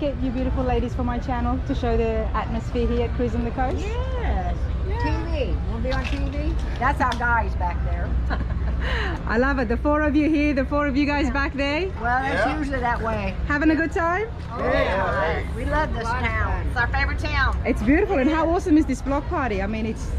get you beautiful ladies for my channel to show the atmosphere here at Cruising the Coast? Yes. TV. Want to be on TV? That's our guys back there. I love it. The four of you here, the four of you guys back there. Well, it's usually that way. Having a good time? Yeah. We love this town. It's our favorite town. It's beautiful. And how awesome is this block party? I mean, it's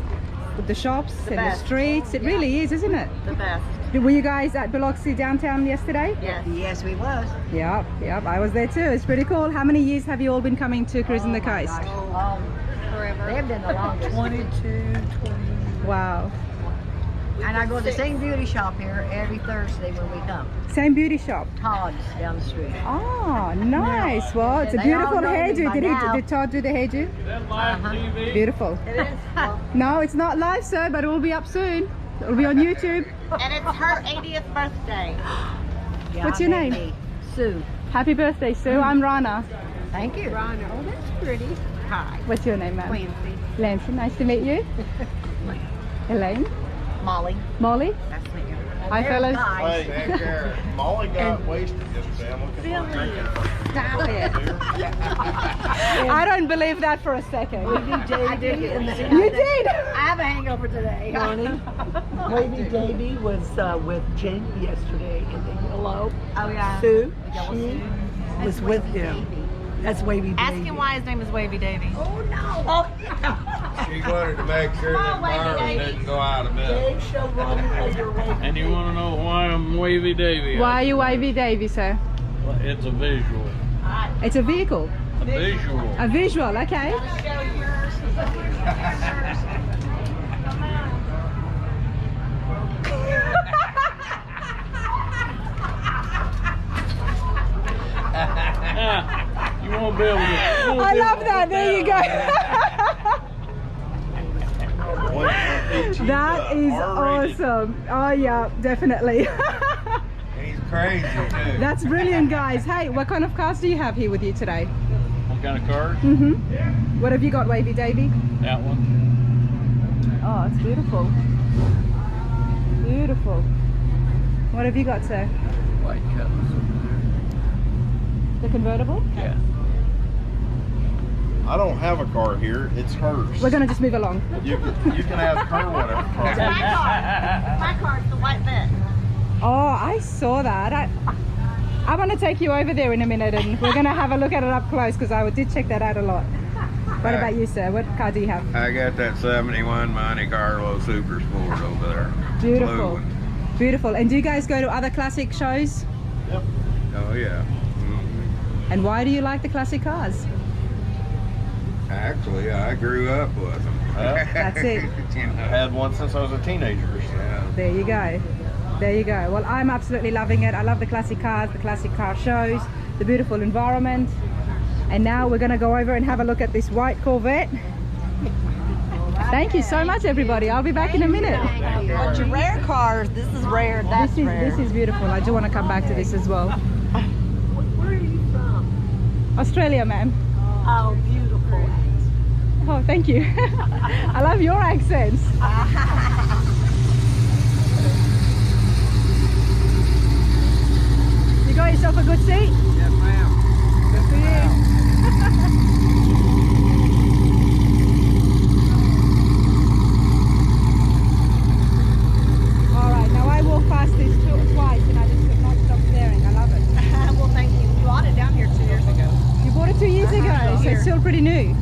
with the shops and the streets. It really is, isn't it? The best. Were you guys at Biloxi downtown yesterday? Yes. Yes, we was. Yep, I was there too. It's pretty cool. How many years have you all been coming to Cruising the Coast? Forever. They've been the longest. 22, 20. Wow. And I go to the same beauty shop here every Thursday when we come. Same beauty shop? Todd's down the street. Oh, nice. Well, it's a beautiful hairdo. Did Todd do the hairdo? Is that live TV? Beautiful. It is. No, it's not live, sir, but it will be up soon. It will be on YouTube. And it's her 80th birthday. What's your name? Sue. Happy birthday, Sue. I'm Rana. Thank you. Rana. Oh, that's pretty. Hi. What's your name, ma'am? Clancy. Lancy. Nice to meet you. Elaine. Molly. Molly. That's me. Hi, fellas. Hey, take care. Molly got wasted yesterday. I'm looking for drinking. Stop it. I don't believe that for a second. You did. You did? I have a hangover today. Bonnie, Wavy Davy was with Jamie yesterday in the yellow. Oh, yeah. Sue, she was with him. That's Wavy Ask Davy. him why his name is Wavy Davy. Oh, no. She wanted to make sure that Byron didn't go out of bed. Dave showed Ronnie later Wavy. And you want to know why I'm Wavy Davy? Why are you Wavy Davy, sir? Well, it's a visual. It's a vehicle. A visual. A visual, okay. You won't be able to. I love that. There you go. That is awesome. Oh yeah, definitely. He's crazy, dude. That's brilliant, guys. Hey, what kind of cars do you have here with you today? What kind of car? What have you got, Wavy Davy? That one. Oh, it's beautiful. Beautiful. What have you got, sir? White Cutlass. The convertible? Yeah. I don't have a car here. It's hers. We're gonna just move along. You can ask her whatever car. My car's the white vet. Oh, I saw that. I'm gonna take you over there in a minute, and we're gonna have a look at it up close because I did check that out a lot. What about you, sir? What car do you have? I got that 71 Monte Carlo Super Sport over there. Beautiful. Blue one. Beautiful. And do you guys go to other classic shows? Yep. Oh yeah. And why do you like the classic cars? Actually, I grew up with them. That's it. You know. I had one since I was a teenager. Yeah. There you go. There you go. Well, I'm absolutely loving it. I love the classic cars, the classic car shows, the beautiful environment. And now we're going to go over and have a look at this white Corvette. Thank you so much, everybody. I'll be back in a minute. Bunch of rare cars. This is rare. That's rare. This is beautiful. I do want to come back to this as well. Where are you from? Australia, ma'am. Oh, beautiful. Oh, thank you. I love your accents. You got yourself a good seat? Yes, ma'am. Good for you. Alright, now I walked past this twice and I just could not stop staring. I love it. Well, thank you. You bought it down here 2 years ago. You bought it 2 years ago, so it's still pretty new.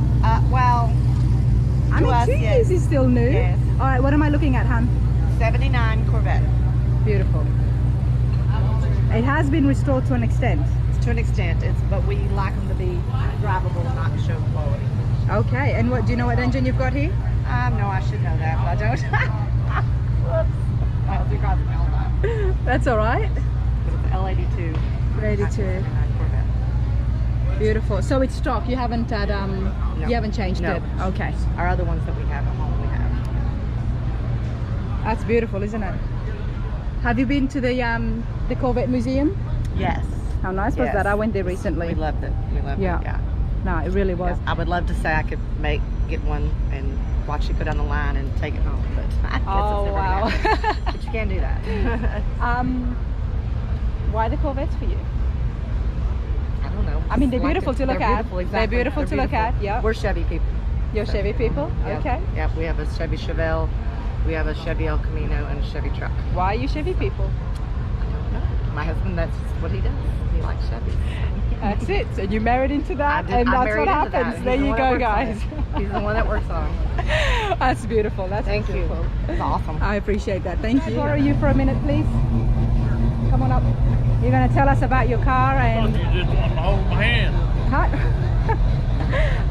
Well, I mean, us, 2 yes. years is still new. Yes. Alright, what am I looking at, hon? 79 Corvette. Beautiful. It has been restored to an extent. To an extent, but we like them to be drivable, not show quality. Okay, and what do you know what engine you've got here? No, I should know that, but I don't. Whoops. Well, we drive them all the time. That's alright. But it's L82. 82. 79 Corvette. Beautiful. So it's stock. You haven't had you haven't changed No. it. Okay. Our other ones that we have at home, we have. That's beautiful, isn't it? Have you been to the Corvette Museum? Yes. How nice was Yes. that? I went there recently. We loved it. We loved Yeah. it. Yeah. No, it really was. Yeah. I would love to say I could get one and watch it go down the line and take it home, but I guess Oh, it's never wow. gonna happen. But you can't do that. Why the Corvettes for you? I don't know. I mean, they're Select beautiful it. to look They're at. beautiful, exactly. They're beautiful to look at. Yeah. We're Chevy people. You're Chevy people. Yep. Okay. Yep. We have a Chevy Chevelle. We have a Chevy El Camino and a Chevy truck. Why are you Chevy people? No, my husband, that's what he does. He likes Chevy. That's it. So you married into that, and I that's married what into happens. that. There He's the you one that go, works on guys. it. He's the one that works on it. That's beautiful. That's Thank you. beautiful. It's awesome. I appreciate that. Thank you. Borrow you for a minute, please. Come on up. You're going to tell us about your car and. You just want to hold my hand.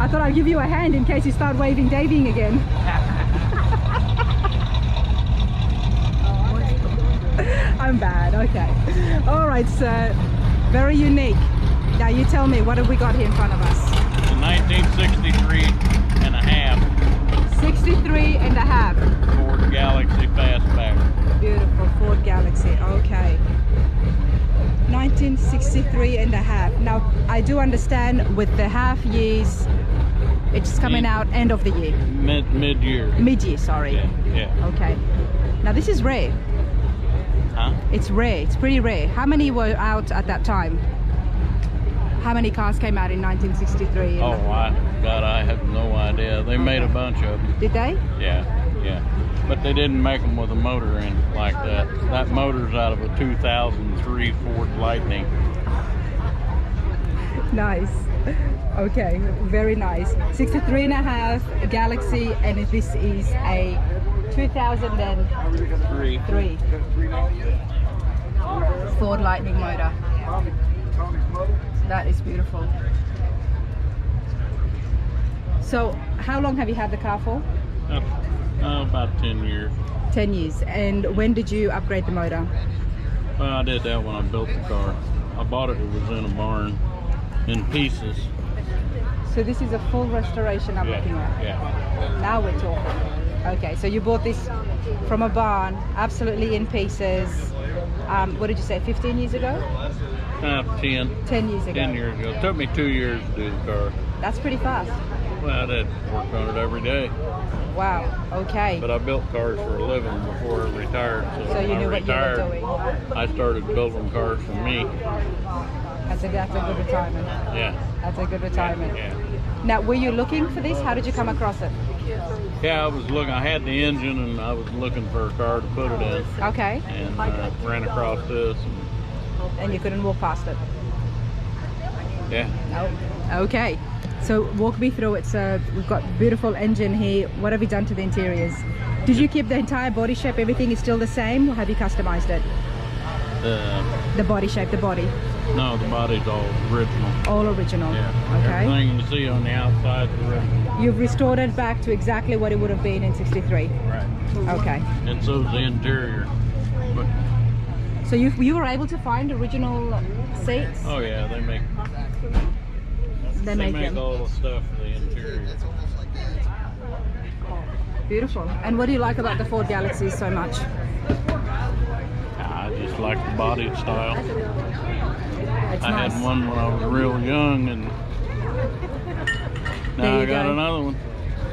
I thought I'd give you a hand in case you start waving Daving again. I'm bad. Okay. All right, sir. Very unique. Now you tell me, what have we got here in front of us? The 1963 and a half 63 and a half. Ford Galaxy Fastback. Beautiful Ford Galaxy. Okay. 1963 and a half. Now I do understand with the half years, it's coming out end of the year. Mid-year. Mid-year, sorry. Yeah. Okay. Now this is rare. Huh? It's rare. It's pretty rare. How many were out at that time? How many cars came out in 1963? Oh, God, I have no idea. They made a bunch of them. Did they? Yeah. But they didn't make them with a motor in it like that. That motor's out of a 2003 Ford Lightning. Nice. Okay, very nice. 63 and a half Galaxy, and this is a 2003 Ford Lightning motor. That is beautiful. So, how long have you had the car for? About 10 years. 10 years. And when did you upgrade the motor? Well, I did that when I built the car. I bought it was in a barn in pieces. So this is a full restoration I'm looking at. Yeah. Now we're talking. Okay, so you bought this from a barn, absolutely in pieces. What did you say, 15 years ago? 10 10 years ago. 10 years ago. It took me 2 years to do the car. That's pretty fast. Well, I did work on it every day. Wow, okay. But I built cars for a living before I retired. So you when knew I what you were retired, doing. I started building cars for me. That's a good retirement. Yeah. That's a good retirement. Yeah. Now, were you looking for this? How did you come across it? Yeah, I was looking. I had the engine, and I was looking for a car to put it in. Okay. And ran across this. And you couldn't walk past it? Yeah. No. Okay. So walk me through it. So we've got beautiful engine here. What have you done to the interiors? Did you keep the entire body shape? Everything is still the same? Or have you customized it? The body shape, the body? No, the body's all original. All original? Yeah. Okay. Everything you see on the outside is original. You've restored it back to exactly what it would have been in 63? Right. Okay. And so's the interior. But, So you were able to find original seats? oh yeah, they make They make them. all the stuff for the interior. Beautiful. And what do you like about the Ford Galaxy so much? I just like the body style. It's I nice. had one when I was real young, and There now you I got go. another one.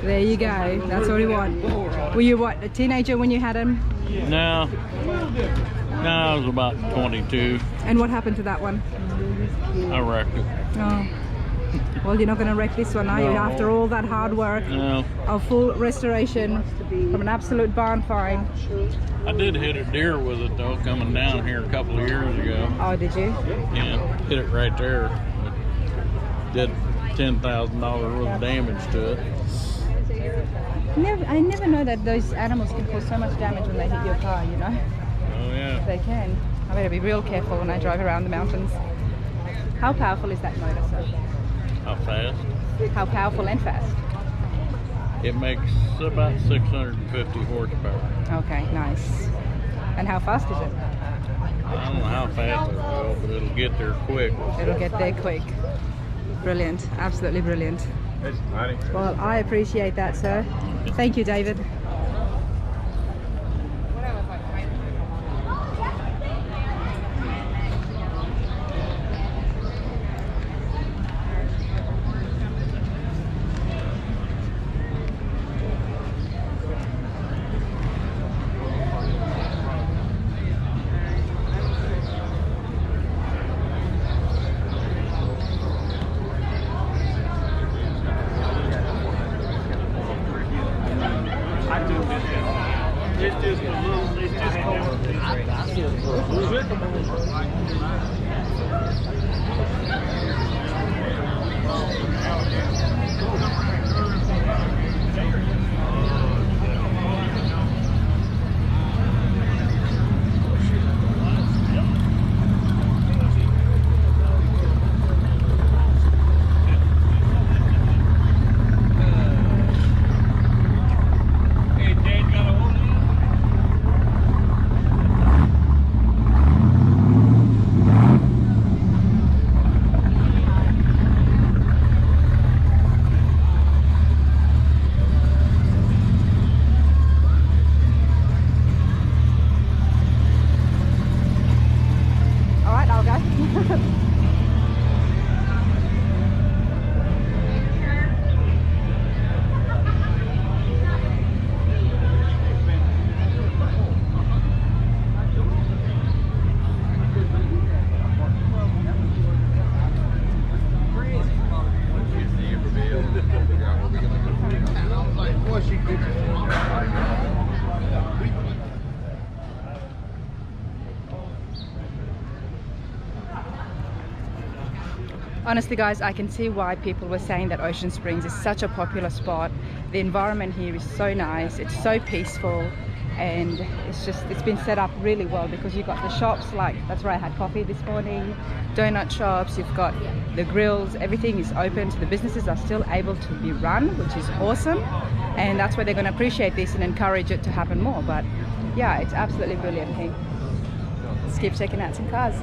There you go. That's what we want. Were you what, a teenager when you had him? No, I was about 22. And what happened to that one? I wrecked it. Oh. Well, you're not going to wreck this one, are you? No. After all that hard work, No, a full restoration from an absolute barn find. I did hit a deer with it though, coming down here a couple of years ago. Oh, did you? Yeah, hit it right there. Did $10,000 worth of damage to it. I never know that those animals can cause so much damage when they hit your car, you know? Oh yeah. They can. I better be real careful when I drive around the mountains. How powerful is that motor, sir? How fast? How powerful and fast? It makes about 650 horsepower. Okay, nice. And how fast is it? I don't know how fast it will, but it'll get there quick. It'll get there quick. Brilliant, absolutely brilliant. Well, I appreciate that, sir. Thank you, David. Honestly guys, I can see why people were saying that Ocean Springs is such a popular spot. The environment here is so nice, it's so peaceful, and it's been set up really well because you've got the shops, like that's where I had coffee this morning, donut shops, you've got the grills, everything is open, so the businesses are still able to be run, which is awesome, and that's why they're going to appreciate this and encourage it to happen more. But yeah, it's absolutely brilliant here. Let's keep checking out some cars.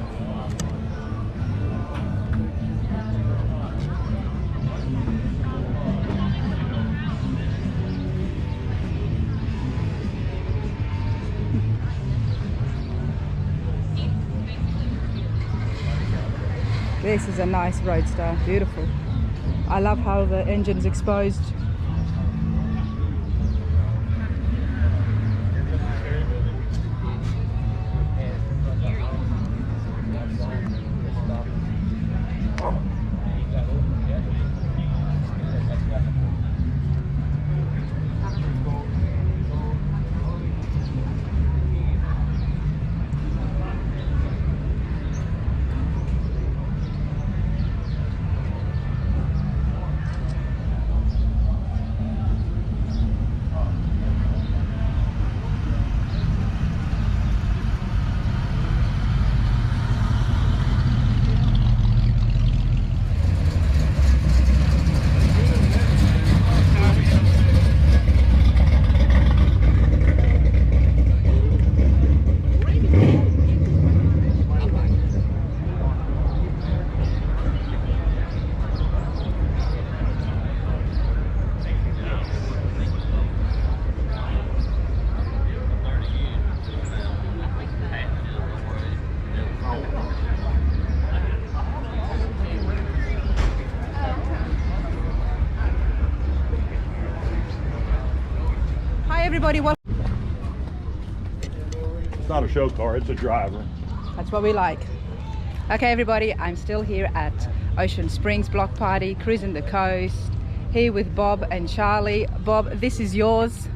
This is a nice roadster, beautiful. I love how the engine's exposed. Everybody, well, it's not a show car, it's a driver. That's what we like. Okay everybody, I'm still here at Ocean Springs Block Party, cruising the coast, here with Bob and Charlie. Bob, this is yours?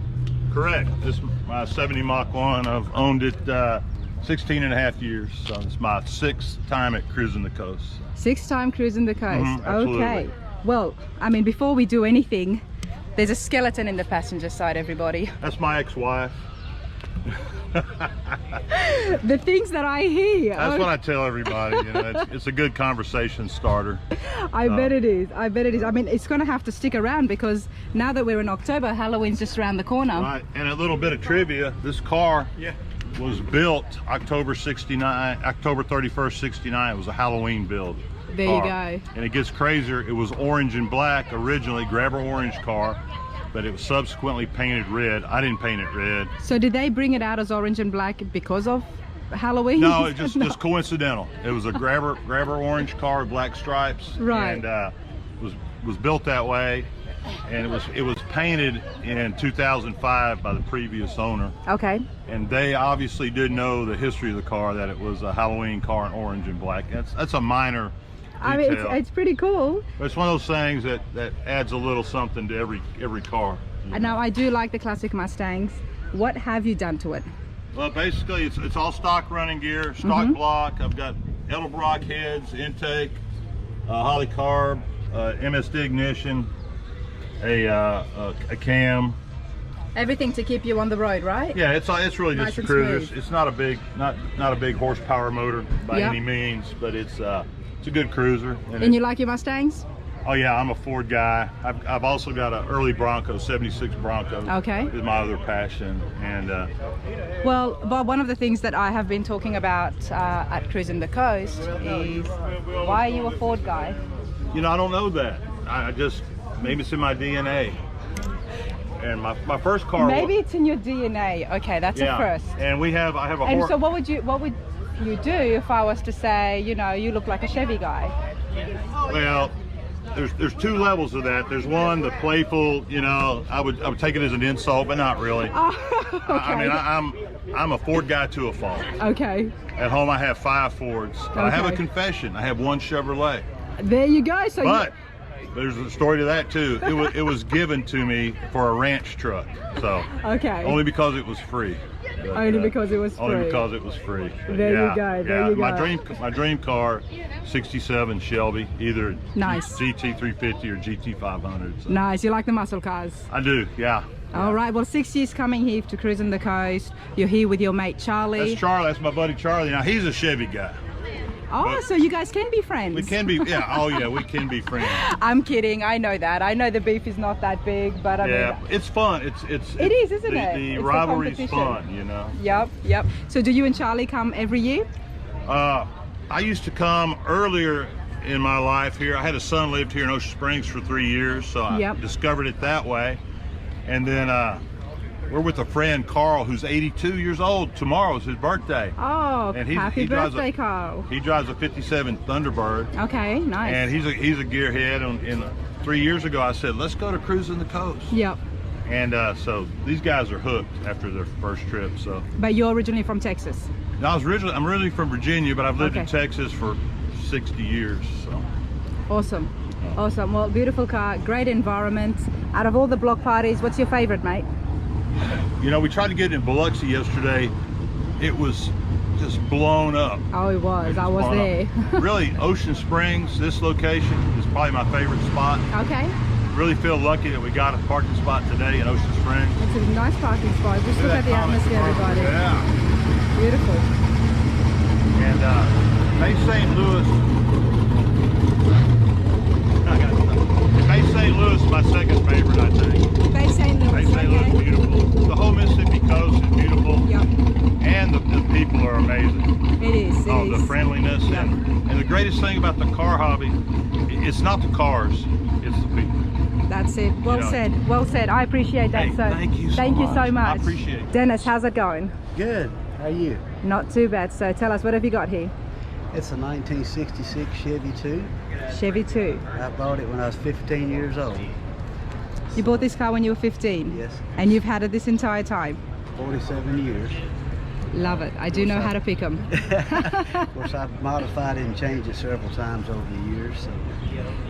Correct. This is my 70 Mach 1. I've owned it 16 and a half years, so it's my 6th time at cruising the coast. 6th time cruising the coast. Okay. Absolutely. Well, I mean, before we do anything, there's a skeleton in the passenger side, everybody. That's my ex-wife. The things that I hear. That's what I tell everybody. You know, it's a good conversation starter. I bet it is. I bet it is. I mean, it's going to have to stick around because now that we're in October, Halloween's just around the corner. Right. And a little bit of trivia. This car was built October 31st, 69. It was a Halloween build. There you go. And it gets crazier. It was orange and black originally, grabber orange car, but it was subsequently painted red. I didn't paint it red. So did they bring it out as orange and black because of Halloween? No, it's just coincidental. It was a grabber orange car with black stripes. Right. And was built that way, and it was painted in 2005 by the previous owner. Okay. And they obviously didn't know the history of the car, that it was a Halloween car in orange and black. That's a minor detail. I mean, it's pretty cool. But it's one of those things that adds a little something to every car. And now I do like the classic Mustangs. What have you done to it? Well, basically, it's all stock running gear, stock block. I've got Edelbrock heads, intake, Holly carb, MSD ignition, a cam. Everything to keep you on the road, right? Yeah, it's really Nice just a and cruiser. smooth. It's not a big horsepower motor by any means, but it's a good cruiser. And you like your Mustangs? Oh yeah, I'm a Ford guy. I've also got an early Bronco, 76 Bronco. Okay. Is my other passion. And well, Bob, one of the things that I have been talking about at Cruising the Coast is, why are you a Ford guy? you know, I don't know that. I just, maybe it's in my DNA. And my first car. Maybe it's in your DNA. Okay, that's a first. And I have a And so what would you do if I was to say, you know, you look like a Chevy guy? Well, there's two levels of that. There's one, the playful, you know, I would take it as an insult, but not really. Oh, okay. I mean, I'm a Ford guy to a fault. Okay. At home I have 5 Fords. But I have a Okay. confession. I have 1 Chevrolet. There you go. So But there's a story to that too. It was given to me for a ranch truck. So okay. only because it was free. But, Only because it was free. Only because it was free. But There you go, there you my go. My dream car, 67 Shelby, either Nice. GT350 or GT500. So. Nice. You like the muscle cars? I do, yeah. All right. Well, 6 years coming here to Cruising the Coast. You're here with your mate Charlie. That's Charlie. That's my buddy Charlie. Now he's a Chevy guy. Oh, but so you guys can be friends. We can be, yeah. Oh yeah, we can be friends. I'm kidding. I know that. I know the beef is not that big, but I Yeah, mean, it's fun. It is, isn't it? The It's a rivalry's competition. fun, you know. Yep. So do you and Charlie come every year? I used to come earlier in my life here. I had a son lived here in Ocean Springs for 3 years, so I discovered it that way. And then we're with a friend, Carl, who's 82 years old. Tomorrow's his birthday. Oh, And happy drives birthday, Carl. He drives a 57 Thunderbird. Okay, nice. And he's a gearhead. And 3 years ago, I said, let's go to Cruising the Coast. Yep. And so these guys are hooked after their first trip. So. But you're originally from Texas? No, I'm originally from Virginia, but I've lived in Okay. Texas for 60 years. So. Awesome. Awesome. Well, beautiful car, great environment. Out of all the block parties, what's your favorite, mate? You know, we tried to get in Biloxi yesterday. It was just blown up. Oh, it was. I was there. Really, Ocean Springs, this location is probably my favorite spot. Okay. Really feel lucky that we got a parking spot today in Ocean Springs. It's a nice parking spot. Just look at the atmosphere, everybody. Yeah. Beautiful. And Bay St. Louis. Bay St. Louis is my second favorite, I think. Bay St. Louis. Bay St. Louis is beautiful. The whole Mississippi coast is beautiful. Yep. And the people are amazing. It is. The friendliness. And the greatest thing about the car hobby, it's not the cars, it's the people. That's it. Well said. Well said. I appreciate that. Hey, So thank you so thank you much. so much. I appreciate it. Dennis, how's it going? Good. How are you? Not too bad. So tell us, what have you got here? It's a 1966 Chevy 2. Chevy 2. I bought it when I was 15 years old. You bought this car when you were 15? Yes. And you've had it this entire time? 47 years. Love it. I do know how to pick them. Of course, I've modified it and changed it several times over the years.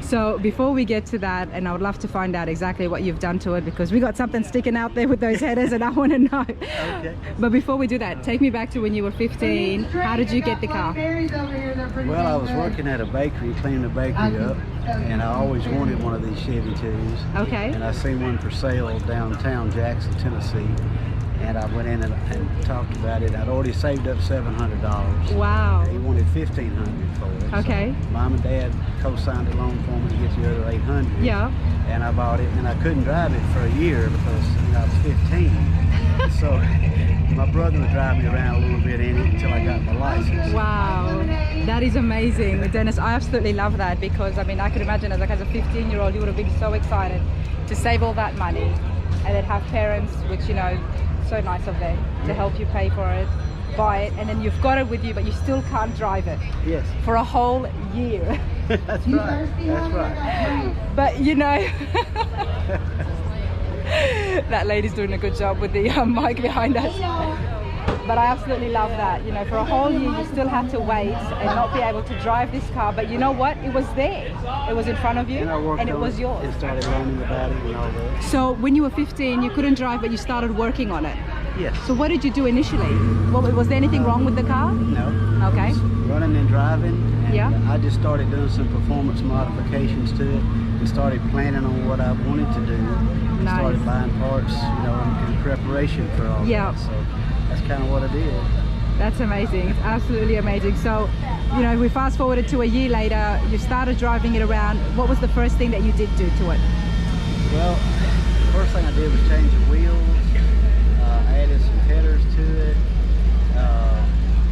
So before we get to that, and I would love to find out exactly what you've done to it, because we got something sticking out there with those headers and I want to know. Okay. But before we do that, take me back to when you were 15. How did you get the car? Well, I was working at a bakery, cleaning the bakery up, and I always wanted one of these Chevy 2s. Okay. And I seen one for sale downtown Jackson, Tennessee. And I went in and talked about it. I'd already saved up $700. Wow. He wanted $1,500 for it. Okay. So Mom and Dad co-signed a loan for me to get the other $800. Yeah. And I bought it, and I couldn't drive it for a year because I was 15. So my brother would drive me around a little bit in it until I got my license. Wow, that is amazing, Dennis. I absolutely love that, because I mean, I could imagine as a 15-year-old, you would have been so excited to save all that money and then have parents, which, you know, so nice of them to help you pay for it, buy it, and then you've got it with you, but you still can't drive it. Yes. For a whole year. That's right. That's right. But you know, that lady's doing a good job with the mic behind us. But I absolutely love that. You know, for a whole year you still had to wait and not be able to drive this car, but you know what? It was there. It was in front of you, and it was yours. And started learning about it and all that. So when you were 15, you couldn't drive, but you started working on it. Yes. So what did you do initially? Was there anything wrong with the car? No. Okay. Running and driving. And Yeah. I just started doing some performance modifications to it and started planning on what I wanted to do. Nice. Started buying parts, you know, in preparation for all Yeah. that. So that's kind of what I did. That's amazing. It's absolutely amazing. So, you know, we fast forwarded to a year later, you started driving it around. What was the first thing that you did do to it? Well, the first thing I did was change the wheels. Added some headers to it.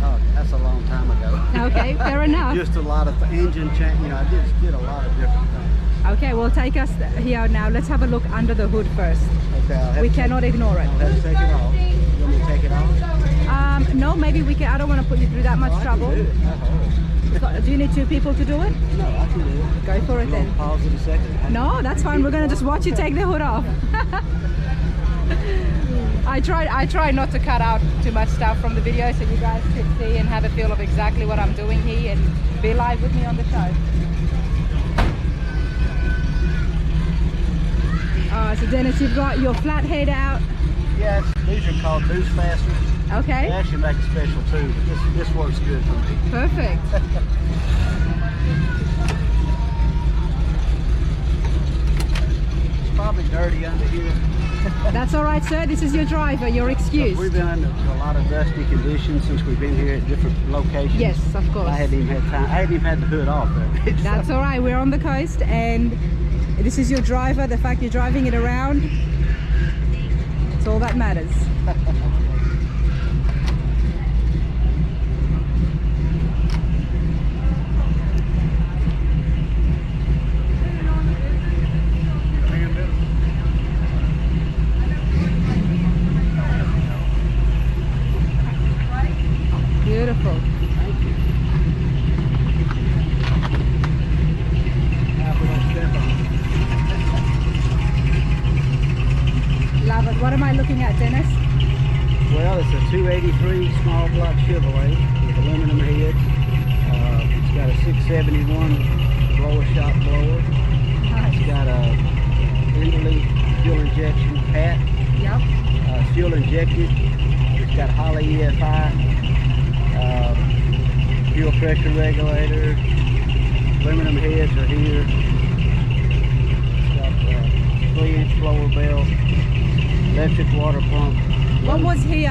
Oh, that's a long time ago. Okay, fair enough. Just a lot of engine change. You know, I just did a lot of different things. Okay, well, take us here now. Let's have a look under the hood first. Okay, We cannot ignore it. I'll have to take it off. You want me to take it off? No, maybe we can. I don't want to put you through that much trouble. I can do it. Do you need two people to do it? No, I can do it. Go for it then. Pause it a second. No, that's fine. We're gonna just watch you take the hood off. I try not to cut out too much stuff from the video so you guys can see and have a feel of exactly what I'm doing here and be live with me on the show. So Dennis, you've got your flathead out. Yes, these are called boost fasteners. They Okay, actually make a special too, but this works good for me. perfect. It's probably dirty under here. That's all right, sir. This is your driver. You're excused. We've been under a lot of dusty conditions since we've been here at different locations. Yes, of course. I hadn't even had time. I hadn't even had the hood off there. That's all right. We're on the coast, and this is your driver. The fact you're driving it around, it's all that matters. Beautiful. Love it. What am I looking at, Dennis? Well, it's a 283 small block Chevrolet with aluminum head. It's got a 671 blower shop blower. It's got a Enderley fuel injection hat. Yep. Fuel injected. It's got Holley EFI. Fuel pressure regulator. Aluminum heads are here. It's got a 3-inch blower belt. Electric water pump. What was here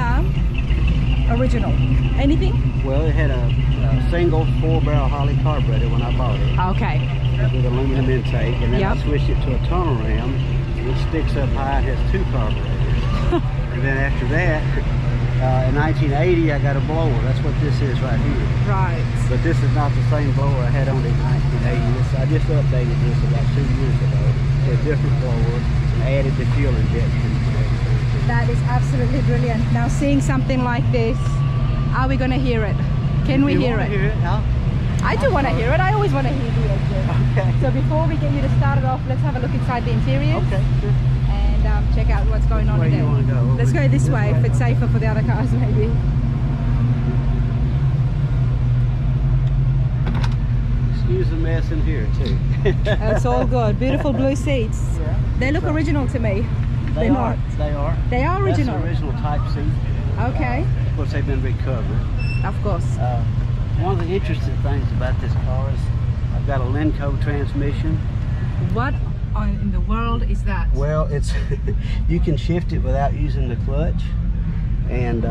original? Anything? Well, it had a single 4-barrel Holley carburetor when I bought it Okay. with aluminum intake, and then Yep. I switched it to a tunnel ram, and it sticks up high and has 2 carburetors. And then after that, in 1980, I got a blower. That's what this is right here. Right. But this is not the same blower I had on it in 1980. I just updated this about 2 years ago to a different blower and added the fuel injection. That is absolutely brilliant. Now, seeing something like this, are we going to hear it? Can we hear it? I do want to hear it. I always want to hear the engine. Okay. So before we get you to start it off, let's have a look inside the interior. Okay, sure. And check out what's going on Where in you there. wanna go? Let's go this way if it's safer for the other cars, maybe. Excuse the mess in here too. It's all good. Beautiful blue seats. Yeah. They look original to me. They They're are. not. They are. They are original. That's the original type seat. Okay. Of course, they've been recovered. Of course. One of the interesting things about this car is I've got a Lenco transmission. What in the world is that? Well, it's you can shift it without using the clutch, and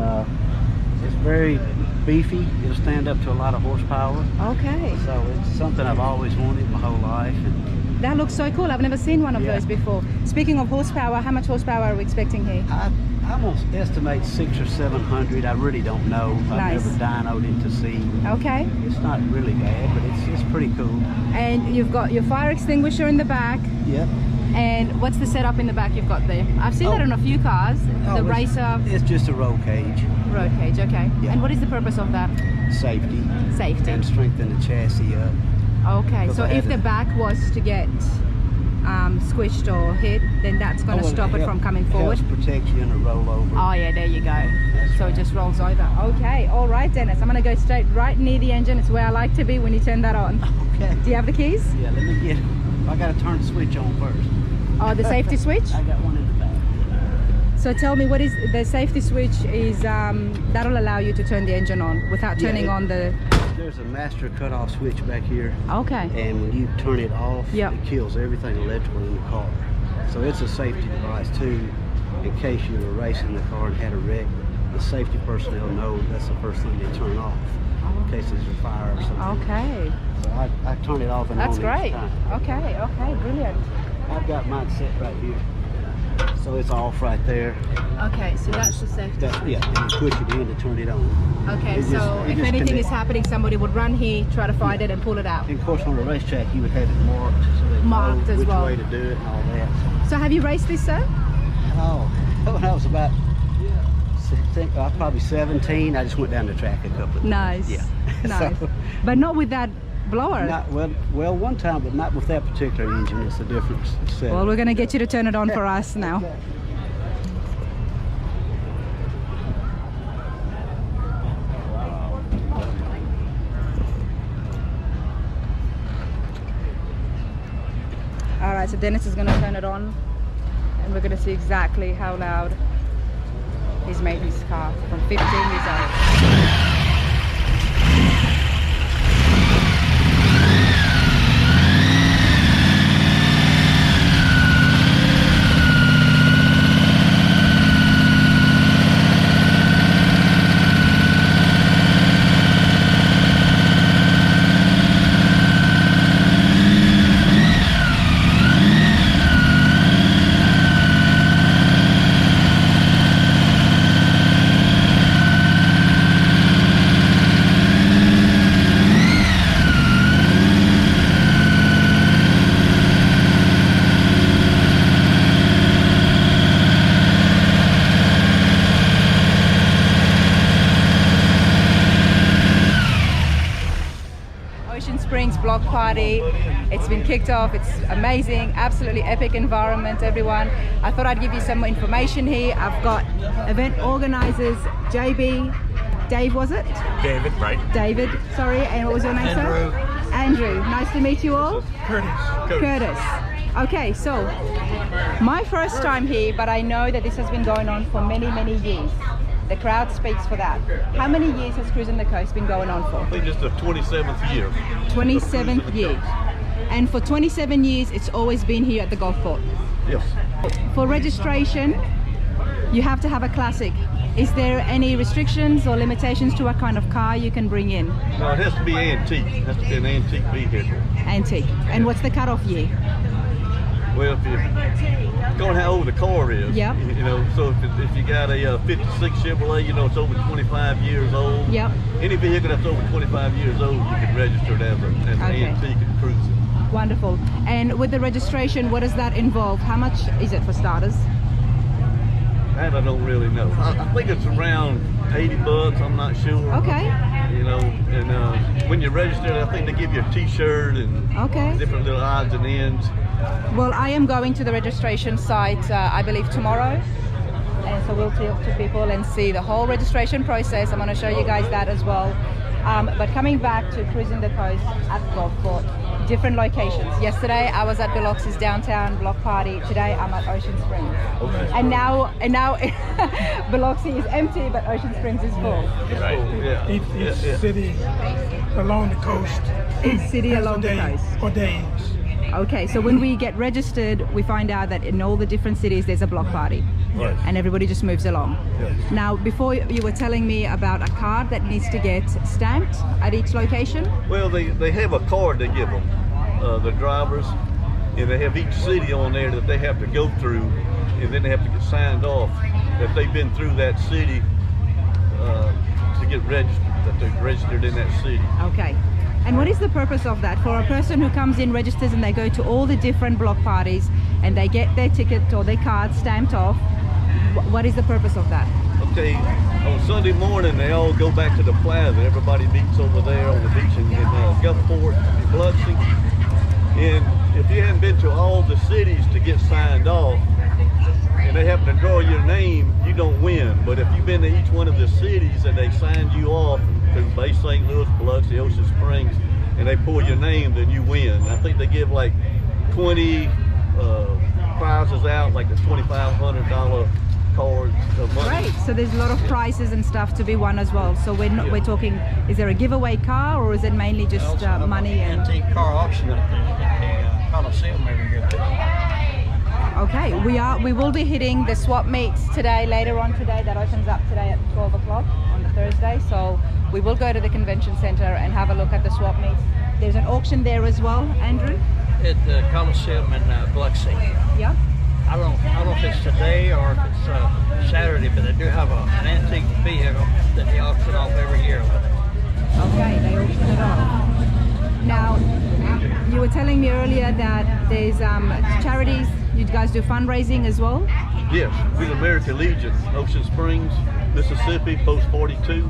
it's very beefy. It'll stand up to a lot of horsepower. Okay. So it's something I've always wanted my whole life. And That looks so cool. I've never seen one of Yeah. those before. Speaking of horsepower, how much horsepower are we expecting here? I'm gonna estimate 600 or 700. I really don't know. I've Nice. never dynoed it to see. Okay. It's not really bad, but it's pretty cool. And you've got your fire extinguisher in the back. Yep. And what's the setup in the back you've got there? I've seen that on a few cars. Oh, The it's- racer It's just a roll cage. road cage, okay. Yeah. And what is the purpose of that? Safety. Safety. And strengthen the chassis up. Okay, Because so I if had the it. back was to get squished or hit, then that's going to Well, stop it from coming forward. Helps protect you in a rollover. Oh yeah, there you go. That's So it right. just rolls over. Okay, all right, Dennis. I'm going to go straight right near the engine. It's where I like to be when you turn that on. Okay. Do you have the keys? Yeah, let me get it. I got to turn the switch on first. Oh, the safety switch? I got one in the back. So tell me, what is the safety switch? Is that'll allow you to turn the engine on without turning on the... There's a master cutoff switch back here. Okay. And when you turn it off, it kills everything electrical in the car. So it's a safety device too, in case you were racing the car and had a wreck. The safety personnel know that's the first thing they turn off, in case there's a fire or something. Okay. So I turn it off and that's on great. each time. Okay, brilliant. I've got mine set right here. So it's off right there. Okay, so that's the safety switch. Yeah, and you push it in to turn it on. Okay, so if anything is happening, somebody would run here, try to find it and pull it out. And of course on the racetrack you would have it marked so they know which way to do it and all that. So have you raced this, sir? Oh, when I was about probably 17, I just went down the track a couple of times. Nice. Yeah. Nice. So, but not with that blower. Not, well, one time, but not with that particular engine. It's a different set. Well, we're going to get you to turn it on for us now. Okay. All right, so Dennis is going to turn it on, and we're going to see exactly how loud he's made his car from 15 years old. Block party. It's been kicked off. It's amazing, absolutely epic environment, everyone. I thought I'd give you some more information here. I've got event organizers JB, Dave, was it? David, right? David, sorry. And what was your name, Andrew. sir? Andrew. Nice to meet you all. Curtis. Okay, so my first time here, but I know that this has been going on for many, many years. The crowd speaks for that. How many years has Cruising the Coast been going on for? I think it's the 27th year. 27th year. And for 27 years, it's always been here at the Gulfport. Yes. For registration, you have to have a classic. Is there any restrictions or limitations to what kind of car you can bring in? No, it has to be antique. It has to be an antique vehicle. Antique. And what's the cutoff year? Well, if you're going how old the car is, yep. You know, so if you got a 56 Chevrolet, you know, it's over 25 years old. Yep. Any vehicle that's over 25 years old, you can register it as an antique and cruise it. Wonderful. And with the registration, what does that involve? How much is it for starters? That I don't really know. I think it's around 80 bucks, I'm not sure. Okay. You know, and when you register, I think they give you a t-shirt and different little odds and ends. Well, I am going to the registration site, I believe tomorrow. And so we'll talk to people and see the whole registration process. I'm going to show you guys that as well. But coming back to Cruising the Coast at Gulfport, different locations. Yesterday I was at Biloxi's downtown block party. Today I'm at Ocean Springs. And now Biloxi is empty, but Ocean Springs is full. Right. Yeah. Each city along the coast. Each city along the coast. Or days. Okay, so when we get registered, we find out that in all the different cities there's a block party. Right. And everybody just moves along. Yes. Now, before you were telling me about a card that needs to get stamped at each location? Well, they have a card they give them, the drivers, and they have each city on there that they have to go through, and then they have to get signed off that they've been through that city to get registered, that they've registered in that city. Okay. And what is the purpose of that? For a person who comes in, registers, and they go to all the different block parties and they get their ticket or their card stamped off, what is the purpose of that? Okay, on Sunday morning they all go back to the plaza. Everybody meets over there on the beach in Gulfport, Biloxi. And if you haven't been to all the cities to get signed off, and they happen to draw your name, you don't win. But if you've been to each one of the cities and they signed you off through Bay St. Louis, Biloxi, Ocean Springs, and they pull your name, then you win. I think they give like 20 prizes out, like the $2,500 cards of money. Great. So there's a lot of prizes and stuff to be won as well. So we're talking, is there a giveaway car or is it mainly just money? And antique car auction at the Coliseum every year. Okay, we will be hitting the swap meets today, later on today. That opens up today at 12 o'clock on the Thursday. So we will go to the convention center and have a look at the swap meets. There's an auction there as well, Andrew? At the Coliseum in Biloxi. Yeah. I don't know if it's today or if it's Saturday, but they do have an antique vehicle that they auction off every year. Okay, they auction it off. Now, you were telling me earlier that there's charities. You guys do fundraising as well? Yes, we're the American Legion, Ocean Springs, Mississippi, Post 42,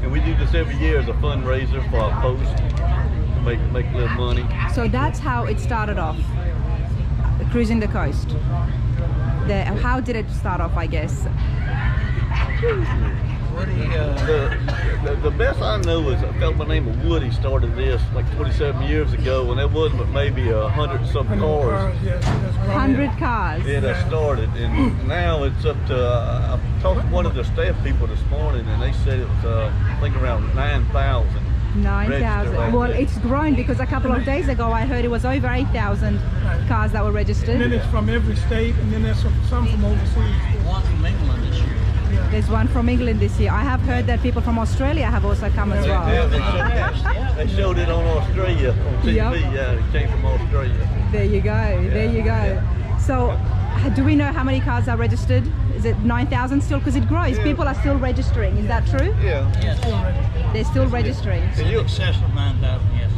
and we do this every year as a fundraiser for our post to make a little money. So that's how it started off, cruising the coast. How did it start off, I guess? The best I know is a fellow by the name of Woody started this like 27 years ago, and there wasn't but maybe 100 some cars. 100 cars. Yeah, that started, and now it's up to. I talked to one of the staff people this morning, and they said it was I think around 9,000. 9,000. Well, it's grown because a couple of days ago I heard it was over 8,000 cars that were registered. And then it's from every state, and then there's some from overseas. One from England this year. There's one from England this year. I have heard that people from Australia have also come as well. Yeah, they showed it on Australia on TV. Yep. Yeah, it came from Australia. There you go. Yeah, there you go. Yeah. So, do we know how many cars are registered? Is it 9,000 still? Because it grows. Yeah. People are still registering. Is that true? Yeah. Yes. They're still registering. It's in excess of 9,000. Yes.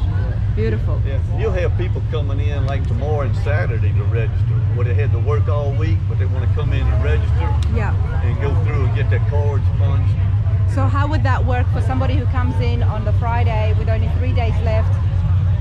Beautiful. Yeah, you'll have people coming in like tomorrow and Saturday to register. Where they had to work all week, but they want to come in and register. Yeah. And go through and get their cards punched. So how would that work for somebody who comes in on the Friday with only 3 days left?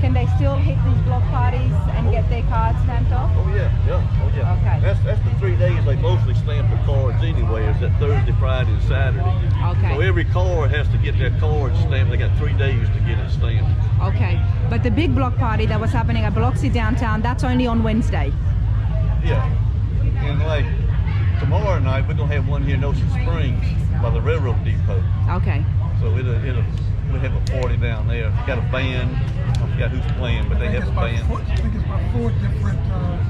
Can they still hit these block parties and get their cards stamped off? Oh yeah, oh yeah. Okay. That's the 3 days they mostly stamp the cards anyway. Is that Thursday, Friday, and Saturday. Okay. So every car has to get their card stamped. They got 3 days to get it stamped. Okay. But the big block party that was happening at Biloxi downtown, that's only on Wednesday. Yeah. And like tomorrow night, we're gonna have one here in Ocean Springs by the railroad depot. Okay. So we'll have a party down there. Got a band. I forgot who's playing, but they have a band. I think it's about 4 different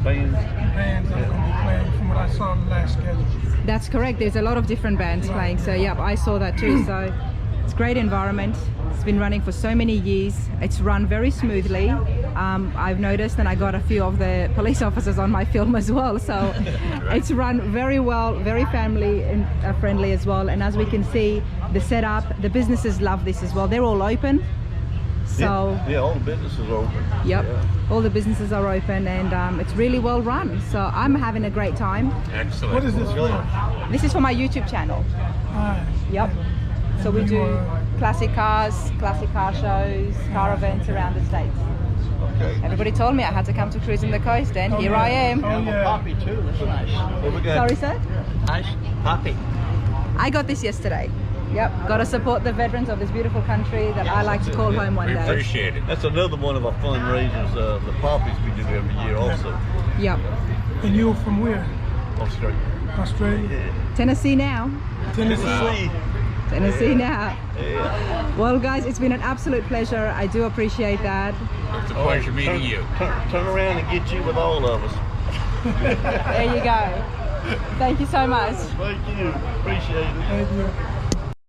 bands that are going to be playing from what I saw on the last schedule. That's correct. There's a lot of different bands playing. So yeah, I saw that too. So it's a great environment. It's been running for so many years. It's run very smoothly. I've noticed, and I got a few of the police officers on my film as well. So it's run very well, very family and friendly as well. And as we can see, the setup, the businesses love this as well. They're all open. So yeah, all the businesses are open. Yep, yeah. All the businesses are open, and it's really well run. So I'm having a great time. Excellent. What is this for? This is for my YouTube channel. Yep. So we do classic cars, classic car shows, car events around the States. Okay. Everybody told me I had to come to Cruising the Coast, and here I am. Oh, yeah. Poppy too. That's nice. Sorry, sir? Nice poppy. I got this yesterday. Yep, got to support the veterans of this beautiful country that I like to call home one We day. appreciate it. That's another one of our fundraisers, the poppies we do every year also. Yep. And you're from where? Australia. Australia? Tennessee now. Tennessee. Tennessee now. Yeah. Well, guys, it's been an absolute pleasure. I do appreciate that. It's a pleasure meeting you. Turn around and get you with all of us. There you go. Thank you so much. Thank you. Appreciate it. Thank you.